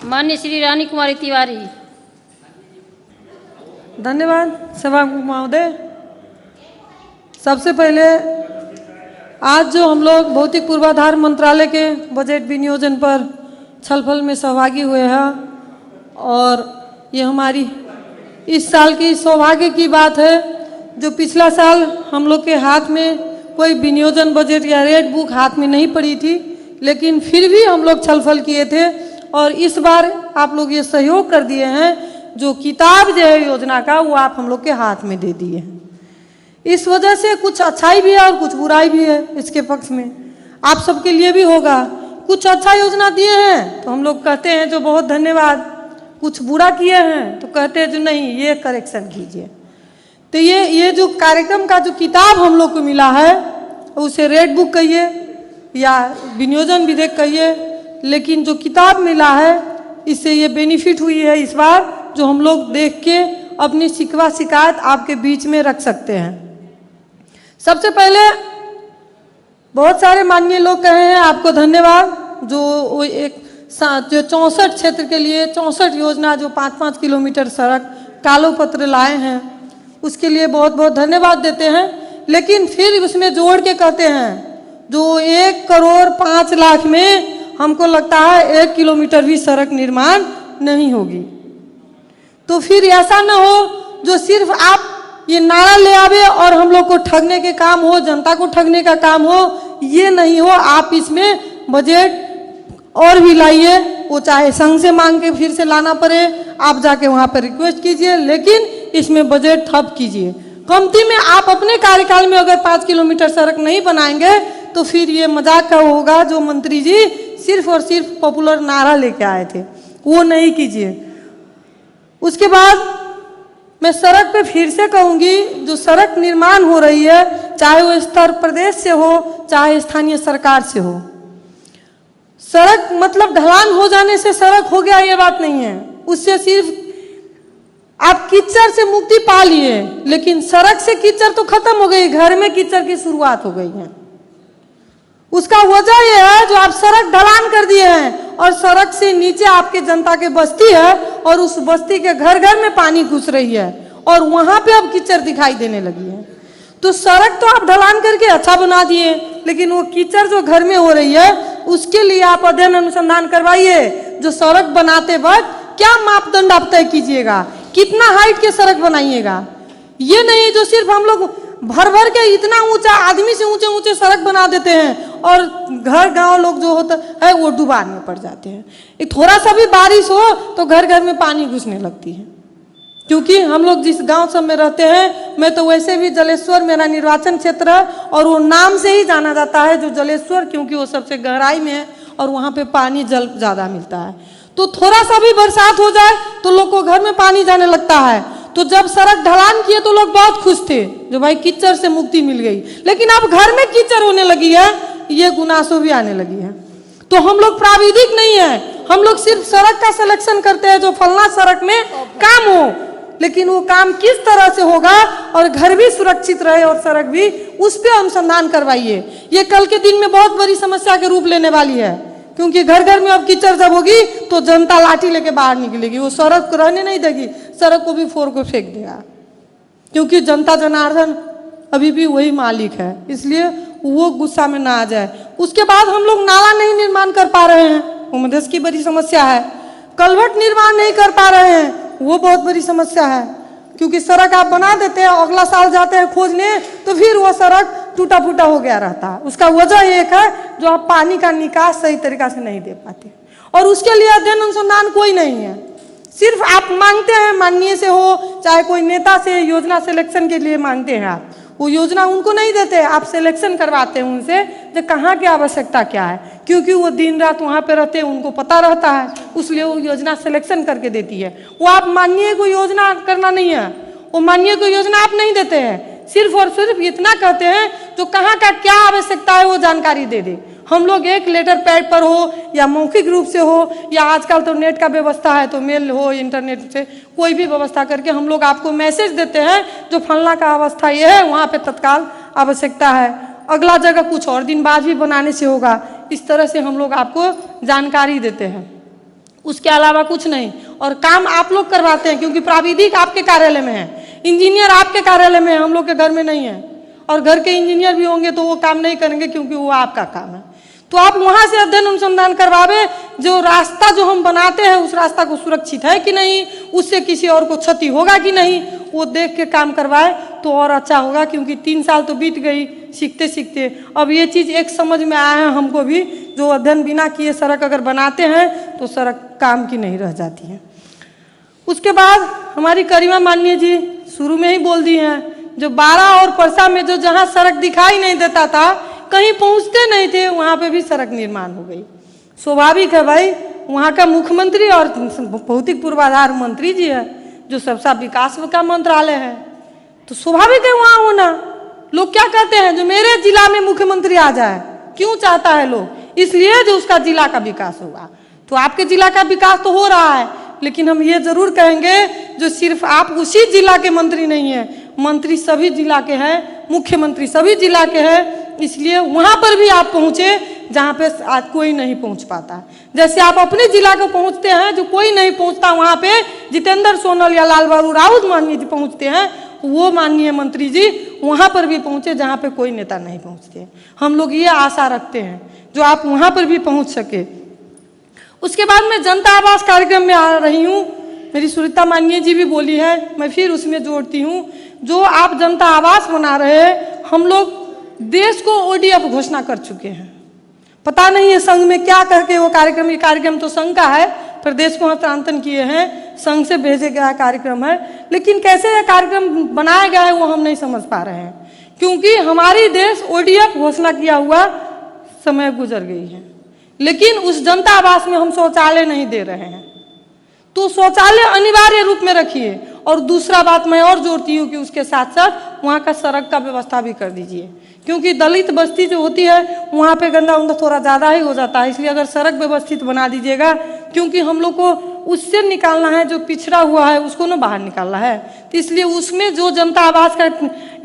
माननीय श्री रानी कुमारी तिवारी। धन्यवाद सभामुख महोदय। सबसे पहले आज जो हम लोग भौतिक पूर्वाधार मंत्रालय के बजट विनियोजन पर छलफल में सहभागी हुए हैं और ये हमारी इस साल की सौभाग्य की बात है। जो पिछला साल हम लोग के हाथ में कोई विनियोजन बजट या रेड बुक हाथ में नहीं पड़ी थी, लेकिन फिर भी हम लोग छलफल किए थे और इस बार आप लोग ये सहयोग कर दिए हैं। जो किताब जो है योजना का वो आप हम लोग के हाथ में दे दिए हैं। इस वजह से कुछ अच्छाई भी है और कुछ बुराई भी है। इसके पक्ष में आप सबके लिए भी होगा। कुछ अच्छा योजना दिए हैं तो हम लोग कहते हैं जो बहुत धन्यवाद, कुछ बुरा किए हैं तो कहते हैं जो नहीं ये करेक्शन कीजिए। तो ये जो कार्यक्रम का जो किताब हम लोग को मिला है उसे रेड बुक कहिए या विनियोजन विधेयक कहिए, लेकिन जो किताब मिला है इससे ये बेनिफिट हुई है इस बार, जो हम लोग देख के अपनी शिकवा शिकायत आपके बीच में रख सकते हैं। सबसे पहले बहुत सारे माननीय लोग कहे हैं आपको धन्यवाद। जो एक जो 64 क्षेत्र के लिए 64 योजना जो 5-5 किलोमीटर सड़क कालो पत्र लाए हैं उसके लिए बहुत बहुत धन्यवाद देते हैं, लेकिन फिर उसमें जोड़ के कहते हैं जो 1,05,00,000 में हमको लगता है 1 किलोमीटर भी सड़क निर्माण नहीं होगी। तो फिर ऐसा ना हो जो सिर्फ आप ये नारा ले आवे और हम लोग को ठगने के काम हो, जनता को ठगने का काम हो, ये नहीं हो। आप इसमें बजट और भी लाइए, वो चाहे संघ से मांग के फिर से लाना पड़े, आप जाके वहाँ पर रिक्वेस्ट कीजिए, लेकिन इसमें बजट ठप कीजिए। कमती में आप अपने कार्यकाल में अगर 5 किलोमीटर सड़क नहीं बनाएंगे तो फिर ये मजाक का होगा जो मंत्री जी सिर्फ और सिर्फ पॉपुलर नारा लेके आए थे, वो नहीं कीजिए। उसके बाद मैं सड़क पे फिर से कहूँगी, जो सड़क निर्माण हो रही है चाहे वो उत्तर प्रदेश से हो चाहे स्थानीय सरकार से हो, सड़क मतलब ढलान हो जाने से सड़क हो गया ये बात नहीं है। उससे सिर्फ आप कीचड़ से मुक्ति पा लिए, लेकिन सड़क से कीचड़ तो खत्म हो गई, घर में कीचड़ की शुरुआत हो गई है। उसका वजह यह है जो आप सड़क ढलान कर दिए हैं और सड़क से नीचे आपके जनता के बस्ती है और उस बस्ती के घर घर में पानी घुस रही है और वहां पे अब कीचड़ दिखाई देने लगी है। तो सड़क तो आप ढलान करके अच्छा बना दिए, लेकिन वो कीचड़ जो घर में हो रही है उसके लिए आप अध्ययन अनुसंधान करवाइए। जो सड़क बनाते वक्त क्या मापदंड आप तय कीजिएगा, कितना हाइट के सड़क बनाइएगा। ये नहीं जो सिर्फ हम लोग भर भर के इतना ऊंचा आदमी से ऊंचे ऊंचे सड़क बना देते हैं और घर गांव लोग जो होता है वो डूबान में पड़ जाते हैं। एक थोड़ा सा भी बारिश हो तो घर घर में पानी घुसने लगती है। क्योंकि हम लोग जिस गांव सब में रहते हैं, मैं तो वैसे भी जलेश्वर मेरा निर्वाचन क्षेत्र है और वो नाम से ही जाना जाता है जो जलेश्वर, क्योंकि वो सबसे गहराई में है और वहाँ पे पानी जल ज़्यादा मिलता है। तो थोड़ा सा भी बरसात हो जाए तो लोग को घर में पानी जाने लगता है। तो जब सड़क ढलान किए तो लोग बहुत खुश थे जो भाई कीचड़ से मुक्ति मिल गई, लेकिन अब घर में कीचड़ होने लगी है, ये गुनासो भी आने लगी है। तो हम लोग प्राविधिक नहीं है, हम लोग सिर्फ सड़क का सिलेक्शन करते हैं जो फलना सड़क में काम हो, लेकिन वो काम किस तरह से होगा और घर भी सुरक्षित रहे और सड़क भी, उस पर अनुसंधान करवाइए। ये कल के दिन में बहुत बड़ी समस्या के रूप लेने वाली है, क्योंकि घर घर में अब कीचड़ जब होगी तो जनता लाठी लेके बाहर निकलेगी, वो सड़क को रहने नहीं देगी, सड़क को भी फोड़ को फेंक देगा, क्योंकि जनता जनार्दन अभी भी वही मालिक है, इसलिए वो गुस्सा में ना आ जाए। उसके बाद हम लोग नाला नहीं निर्माण कर पा रहे हैं, वो मधेश की बड़ी समस्या है। कलवट निर्माण नहीं कर पा रहे हैं, वो बहुत बड़ी समस्या है, क्योंकि सड़क आप बना देते हैं, अगला साल जाते हैं खोजने तो फिर वो सड़क टूटा फूटा हो गया रहता है। उसका वजह एक है जो आप पानी का निकास सही तरीका से नहीं दे पाते और उसके लिए अध्ययन अनुसंधान कोई नहीं है। सिर्फ आप मांगते हैं माननीय से हो चाहे कोई नेता से योजना सिलेक्शन के लिए मांगते हैं, आप वो योजना उनको नहीं देते, आप सिलेक्शन करवाते हैं उनसे जो कहाँ की आवश्यकता क्या है, क्योंकि वो दिन रात वहाँ पे रहते हैं, उनको पता रहता है, इसलिए वो योजना सिलेक्शन करके देती है। वो आप माननीय को योजना करना नहीं है, वो माननीय को योजना आप नहीं देते हैं, सिर्फ और सिर्फ इतना कहते हैं जो कहाँ का क्या आवश्यकता है वो जानकारी दे दे। हम लोग एक लेटर पैड पर हो या मौखिक रूप से हो या आजकल तो नेट का व्यवस्था है तो मेल हो इंटरनेट से कोई भी व्यवस्था करके हम लोग आपको मैसेज देते हैं जो फलना का अवस्था ये है, वहाँ पे तत्काल आवश्यकता है, अगला जगह कुछ और दिन बाद भी बनाने से होगा। इस तरह से हम लोग आपको जानकारी देते हैं। उसके अलावा कुछ नहीं। और काम आप लोग करवाते हैं क्योंकि प्राविधिक आपके कार्यालय में है, इंजीनियर आपके कार्यालय में है, हम लोग के घर में नहीं है। और घर के इंजीनियर भी होंगे तो वो काम नहीं करेंगे क्योंकि वो आपका काम है। तो आप वहाँ से अध्ययन अनुसंधान करवावे, जो रास्ता जो हम बनाते हैं उस रास्ता को सुरक्षित है कि नहीं, उससे किसी और को क्षति होगा कि नहीं, वो देख के काम करवाए तो और अच्छा होगा। क्योंकि 3 साल तो बीत गई सीखते सीखते, अब ये चीज़ एक समझ में आया है हमको भी, जो अध्ययन बिना किए सड़क अगर बनाते हैं तो सड़क काम की नहीं रह जाती है। उसके बाद हमारी करीमा माननीय जी शुरू में ही बोल दी हैं, जो 12 और परसा में जो जहाँ सड़क दिखाई नहीं देता था, कहीं पहुँचते नहीं थे, वहाँ पे भी सड़क निर्माण हो गई। स्वाभाविक है भाई, वहाँ का मुख्यमंत्री और भौतिक पूर्वाधार मंत्री जी है, जो सबका विकास का मंत्रालय है, तो स्वाभाविक है वहाँ होना। लोग क्या कहते हैं, जो मेरे जिला में मुख्यमंत्री आ जाए, क्यों चाहता है लोग, इसलिए जो उसका जिला का विकास होगा। तो आपके जिला का विकास तो हो रहा है, लेकिन हम ये जरूर कहेंगे, जो सिर्फ आप उसी जिला के मंत्री नहीं है, मंत्री सभी जिला के हैं, मुख्यमंत्री सभी जिला के हैं, इसलिए वहाँ पर भी आप पहुँचे जहाँ पे आज कोई नहीं पहुँच पाता। जैसे आप अपने जिला को पहुँचते हैं, जो कोई नहीं पहुँचता वहाँ पे जितेंद्र सोनल या लाल बहादुर राउत माननीय जी पहुँचते हैं, वो माननीय मंत्री जी वहाँ पर भी पहुँचे जहाँ पे कोई नेता नहीं पहुँचते। हम लोग ये आशा रखते हैं जो आप वहाँ पर भी पहुँच सके। उसके बाद मैं जनता आवास कार्यक्रम में आ रही हूँ, मेरी सुनीता माननीय जी भी बोली है, मैं फिर उसमें जोड़ती हूँ, जो आप जनता आवास बना रहे हैं, हम लोग देश को ODF घोषणा कर चुके हैं। पता नहीं है संघ में क्या कह के वो कार्यक्रम, ये कार्यक्रम तो संघ का है, प्रदेश को हस्तांतरण किए हैं, संघ से भेजे गया कार्यक्रम है, लेकिन कैसे यह कार्यक्रम बनाया गया है वो हम नहीं समझ पा रहे हैं। क्योंकि हमारी देश ODF घोषणा किया हुआ समय गुजर गई है, लेकिन उस जनता आवास में हम शौचालय नहीं दे रहे हैं। तो शौचालय अनिवार्य रूप में रखिए। और दूसरा बात मैं और जोड़ती हूँ कि उसके साथ साथ वहाँ का सड़क का व्यवस्था भी कर दीजिए, क्योंकि दलित बस्ती जो होती है वहाँ पे गंदा उंदा थोड़ा ज़्यादा ही हो जाता है। इसलिए अगर सड़क व्यवस्थित बना दीजिएगा, क्योंकि हम लोग को उससे निकालना है, जो पिछड़ा हुआ है उसको ना बाहर निकालना है। तो इसलिए उसमें जो जनता आवास का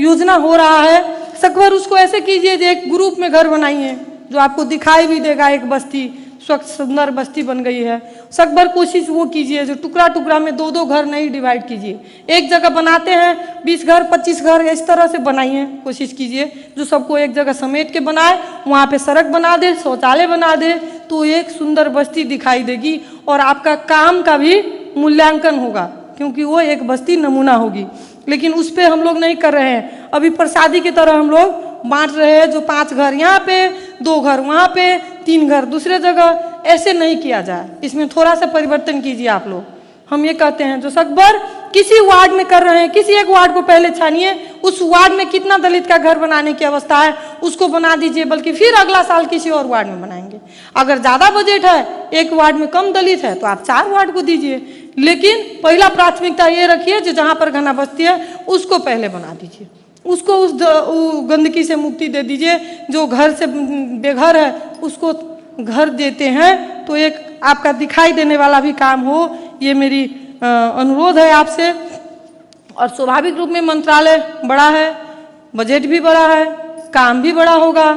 योजना हो रहा है, सकभर उसको ऐसे कीजिए, एक ग्रुप में घर बनाइए जो आपको दिखाई भी देगा, एक बस्ती स्वच्छ सुंदर बस्ती बन गई है। सकभर कोशिश वो कीजिए, जो टुकड़ा टुकड़ा में 2-2 घर नहीं डिवाइड कीजिए, एक जगह बनाते हैं 20 घर 25 घर, इस तरह से बनाइए, कोशिश कीजिए जो सबको एक जगह समेट के बनाए, वहाँ पे सड़क बना दे, शौचालय बना दे, तो एक सुंदर बस्ती दिखाई देगी और आपका काम का भी मूल्यांकन होगा, क्योंकि वो एक बस्ती नमूना होगी। लेकिन उस पर हम लोग नहीं कर रहे हैं, अभी प्रसादी की तरह हम लोग बांट रहे हैं, जो 5 घर यहाँ पे, 2 घर वहाँ पे, 3 घर दूसरे जगह, ऐसे नहीं किया जाए। इसमें थोड़ा सा परिवर्तन कीजिए आप लोग। हम ये कहते हैं, जो सकभर किसी वार्ड में कर रहे हैं, किसी एक वार्ड को पहले छानिए, उस वार्ड में कितना दलित का घर बनाने की अवस्था है उसको बना दीजिए, बल्कि फिर अगला साल किसी और वार्ड में बनाएंगे। अगर ज़्यादा बजट है, एक वार्ड में कम दलित है, तो आप 4 वार्ड को दीजिए, लेकिन पहला प्राथमिकता ये रखिए जो जहाँ पर घना बस्ती है उसको पहले बना दीजिए, उसको उस गंदगी से मुक्ति दे दीजिए। जो घर से बेघर है उसको घर देते हैं, तो एक आपका दिखाई देने वाला भी काम हो, ये मेरी अनुरोध है आपसे। और स्वाभाविक रूप में मंत्रालय बड़ा है, बजट भी बड़ा है, काम भी बड़ा होगा।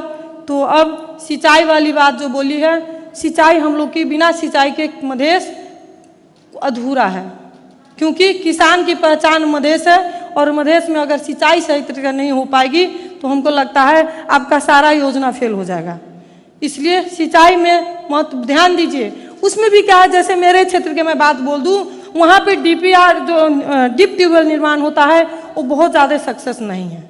तो अब सिंचाई वाली बात जो बोली है, सिंचाई हम लोग की बिना सिंचाई के मधेश अधूरा है, क्योंकि किसान की पहचान मधेश है, और मधेश में अगर सिंचाई सही तरीके नहीं हो पाएगी तो हमको लगता है आपका सारा योजना फेल हो जाएगा। इसलिए सिंचाई में महत्व ध्यान दीजिए। उसमें भी क्या है, जैसे मेरे क्षेत्र के मैं बात बोल दूं, वहाँ पे DPR जो डिप ट्यूबवेल निर्माण होता है वो बहुत ज़्यादा सक्सेस नहीं है,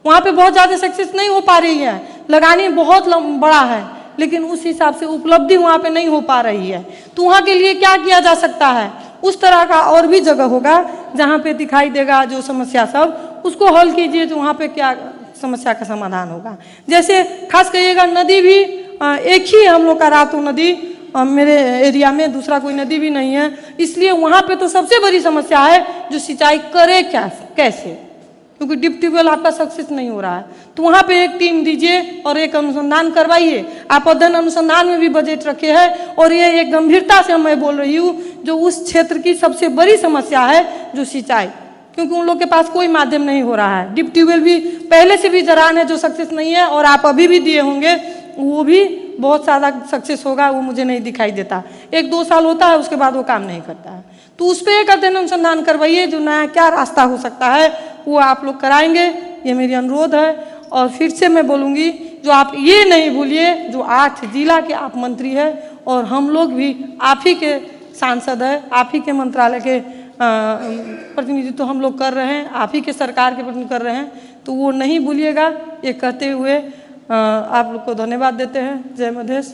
वहाँ पे बहुत ज़्यादा सक्सेस नहीं हो पा रही है, लगानी बहुत बड़ा है, लेकिन उस हिसाब से उपलब्धि वहाँ पे नहीं हो पा रही है। तो वहाँ के लिए क्या किया जा सकता है, उस तरह का और भी जगह होगा जहाँ पे दिखाई देगा जो समस्या सब, उसको हल कीजिए, तो वहाँ पे क्या समस्या का समाधान होगा। जैसे खास करिएगा नदी भी एक ही हम लोग का रातों नदी मेरे एरिया में, दूसरा कोई नदी भी नहीं है, इसलिए वहाँ पे तो सबसे बड़ी समस्या है जो सिंचाई करे क्या कैसे, क्योंकि डिप ट्यूबवेल आपका सक्सेस नहीं हो रहा है। तो वहाँ पे एक टीम दीजिए और एक अनुसंधान करवाइए। आप अध्ययन अनुसंधान में भी बजट रखे हैं, और ये एक गंभीरता से मैं बोल रही हूँ, जो उस क्षेत्र की सबसे बड़ी समस्या है जो सिंचाई, क्योंकि उन लोग के पास कोई माध्यम नहीं हो रहा है। डिप ट्यूबवेल भी पहले से भी जरान है जो सक्सेस नहीं है, और आप अभी भी दिए होंगे, वो भी बहुत ज़्यादा सक्सेस होगा वो मुझे नहीं दिखाई देता। 1-2 साल होता है, उसके बाद वो काम नहीं करता है। तो उस पर एक अध्ययन अनुसंधान करवाइए, जो नया क्या रास्ता हो सकता है वो आप लोग कराएंगे, ये मेरी अनुरोध है। और फिर से मैं बोलूँगी, जो आप ये नहीं भूलिए, जो 8 जिला के आप मंत्री हैं और हम लोग भी आप ही के सांसद हैं, आप ही के मंत्रालय के प्रतिनिधित्व हम लोग कर रहे हैं, आप ही के सरकार के प्रतिनिधित्व कर रहे हैं, तो वो नहीं भूलिएगा। ये कहते हुए आप लोग को धन्यवाद देते हैं। जय मधेश।